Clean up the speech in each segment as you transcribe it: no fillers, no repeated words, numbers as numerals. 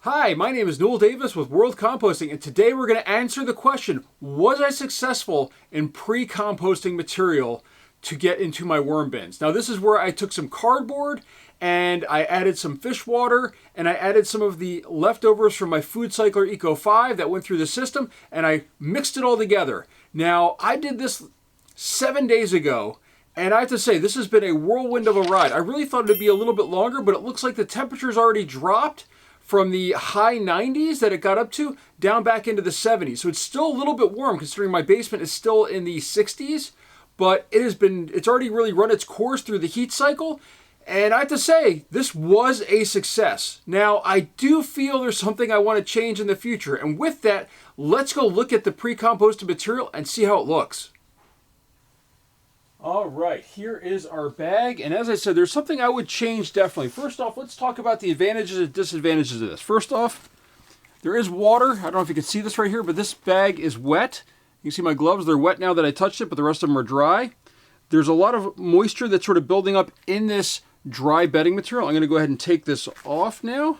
Hi, my name is Noel Davis with World Composting, and today we're going to answer the question, was I successful in pre-composting material to get into my worm bins? Now this is where I took some cardboard and I added some fish water and I added some of the leftovers from my Food Cycler Eco 5 that went through the system and I mixed it all together. Now I did this 7 days ago and I have to say this has been a whirlwind of a ride. I really thought it'd be a little bit longer, but it looks like the temperature's already dropped from the high 90s that it got up to down back into the 70s. So it's still a little bit warm considering my basement is still in the 60s, but it's already really run its course through the heat cycle. And I have to say, this was a success. Now, I do feel there's something I want to change in the future. And with that, let's go look at the pre-composted material and see how it looks. All right, here is our bag. And as I said, there's something I would change definitely. First off, let's talk about the advantages and disadvantages of this. First off, there is water. I don't know if you can see this right here, but this bag is wet. You can see my gloves, they're wet now that I touched it, but the rest of them are dry. There's a lot of moisture that's sort of building up in this dry bedding material. I'm going to go ahead and take this off now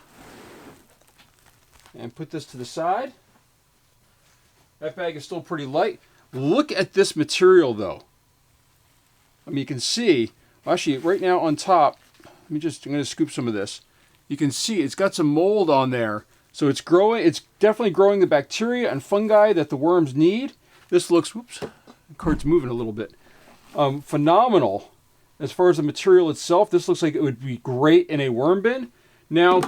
and put this to the side. That bag is still pretty light. Look at this material though. I mean, you can see, actually right now on top, I'm going to scoop some of this. You can see it's got some mold on there. So it's growing, it's definitely growing the bacteria and fungi that the worms need. This looks, whoops, the card's moving a little bit. Phenomenal. As far as the material itself, this looks like it would be great in a worm bin. Now,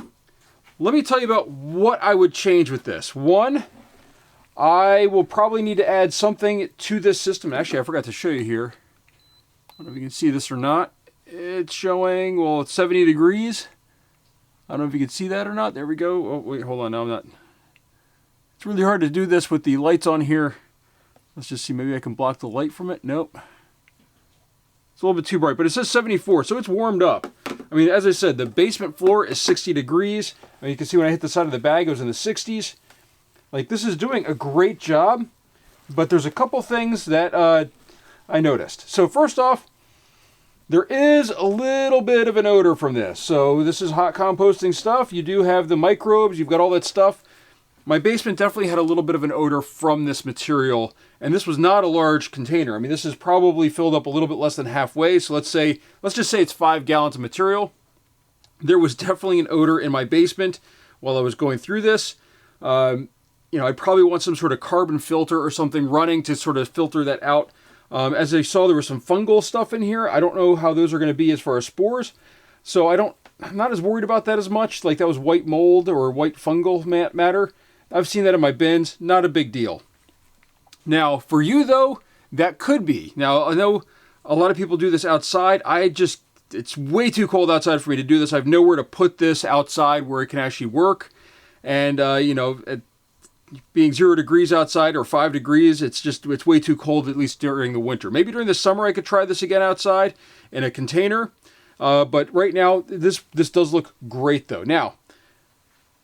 let me tell you about what I would change with this. One, I will probably need to add something to this system. Actually, I forgot to show you here. I don't know if you can see this or not. It's showing, well, it's 70 degrees. I don't know if you can see that or not. There we go. Oh, wait, hold on. Now I'm not. It's really hard to do this with the lights on here. Let's just see. Maybe I can block the light from it. Nope. It's a little bit too bright, but it says 74, so it's warmed up. I mean, as I said, the basement floor is 60 degrees. I mean, you can see when I hit the side of the bag, it was in the 60s. Like, this is doing a great job, but there's a couple things that I noticed. So first off, there is a little bit of an odor from this. So this is hot composting stuff. You do have the microbes, you've got all that stuff. My basement definitely had a little bit of an odor from this material, and this was not a large container. I mean, this is probably filled up a little bit less than halfway. So let's just say it's 5 gallons of material. There was definitely an odor in my basement while I was going through this. I probably want some sort of carbon filter or something running to sort of filter that out. As I saw, there was some fungal stuff in here. I don't know how those are going to be as far as spores. So I'm not as worried about that as much. Like that was white mold or white fungal matter. I've seen that in my bins. Not a big deal. Now, for you though, that could be. Now, I know a lot of people do this outside. It's way too cold outside for me to do this. I have nowhere to put this outside where it can actually work. And, being 0 degrees outside or 5 degrees, it's way too cold, at least during the winter. Maybe during the summer I could try this again outside in a container. But right now, this does look great though. Now,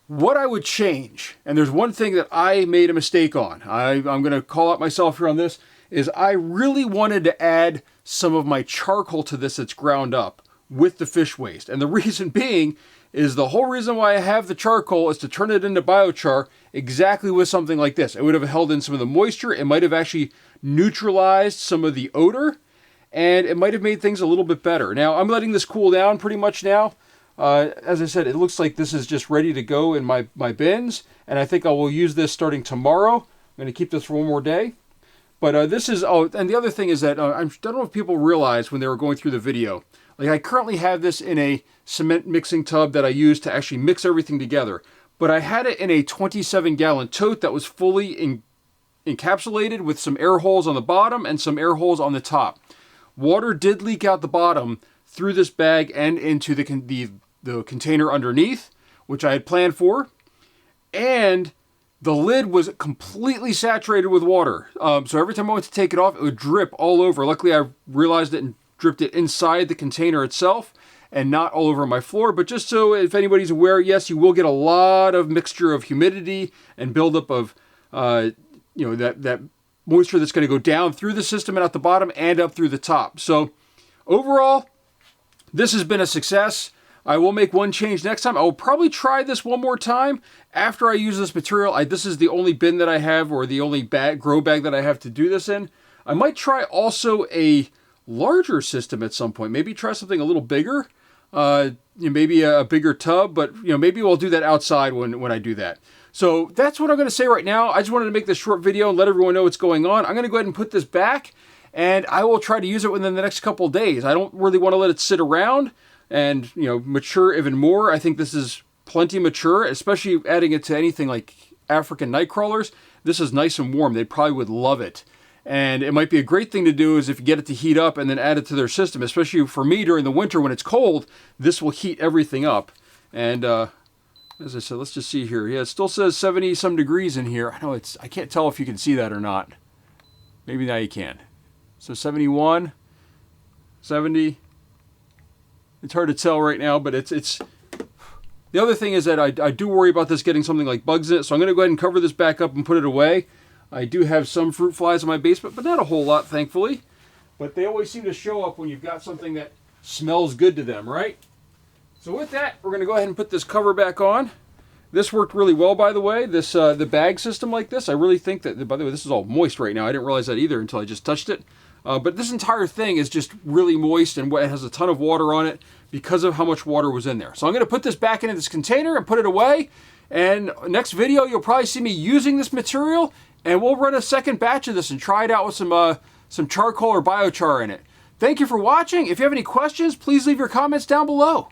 what I would change, and there's one thing that I made a mistake on, I'm going to call out myself here on this, is I really wanted to add some of my charcoal to this that's ground up with the fish waste. And the reason being is the whole reason why I have the charcoal is to turn it into biochar exactly with something like this. It would have held in some of the moisture. It might have actually neutralized some of the odor, and it might have made things a little bit better. Now, I'm letting this cool down pretty much now. As I said, it looks like this is just ready to go in my bins, and I think I will use this starting tomorrow. I'm going to keep this for one more day. But this is, and the other thing is that I don't know if people realized when they were going through the video, like I currently have this in a cement mixing tub that I use to actually mix everything together. But I had it in a 27-gallon tote that was fully encapsulated with some air holes on the bottom and some air holes on the top. Water did leak out the bottom through this bag and into the container underneath, which I had planned for. And the lid was completely saturated with water. So every time I went to take it off, it would drip all over. Luckily, I realized it and dripped it inside the container itself and not all over my floor. But just so if anybody's aware, yes, you will get a lot of mixture of humidity and buildup of, that moisture that's going to go down through the system and out the bottom and up through the top. So overall, this has been a success. I will make one change next time. I will probably try this one more time after I use this material. This is the only bin that I have, or the only grow bag that I have to do this in. I might try also a larger system at some point. Maybe try something a little bigger. Maybe a bigger tub, but maybe we'll do that outside when I do that. So that's what I'm going to say right now. I just wanted to make this short video and let everyone know what's going on. I'm going to go ahead and put this back, and I will try to use it within the next couple of days. I don't really want to let it sit around and mature even more. I think this is plenty mature, especially adding it to anything like African night crawlers. This is nice and warm. They probably would love it. And it might be a great thing to do is if you get it to heat up and then add it to their system, especially for me during the winter when it's cold, this will heat everything up. And as I said, let's just see here. Yeah, it still says 70 some degrees in here. I know I can't tell if you can see that or not. Maybe now you can. So 71, 70. It's hard to tell right now, but it's the other thing is that I do worry about this getting something like bugs in it. So I'm going to go ahead and cover this back up and put it away. I do have some fruit flies in my basement, but not a whole lot, thankfully. But they always seem to show up when you've got something that smells good to them, right? So with that, we're going to go ahead and put this cover back on. This worked really well, by the way. This the bag system like this, I really think that, by the way, this is all moist right now. I didn't realize that either until I just touched it. But this entire thing is just really moist and it has a ton of water on it because of how much water was in there. So I'm going to put this back into this container and put it away. And next video, you'll probably see me using this material. And we'll run a second batch of this and try it out with some charcoal or biochar in it. Thank you for watching. If you have any questions, please leave your comments down below.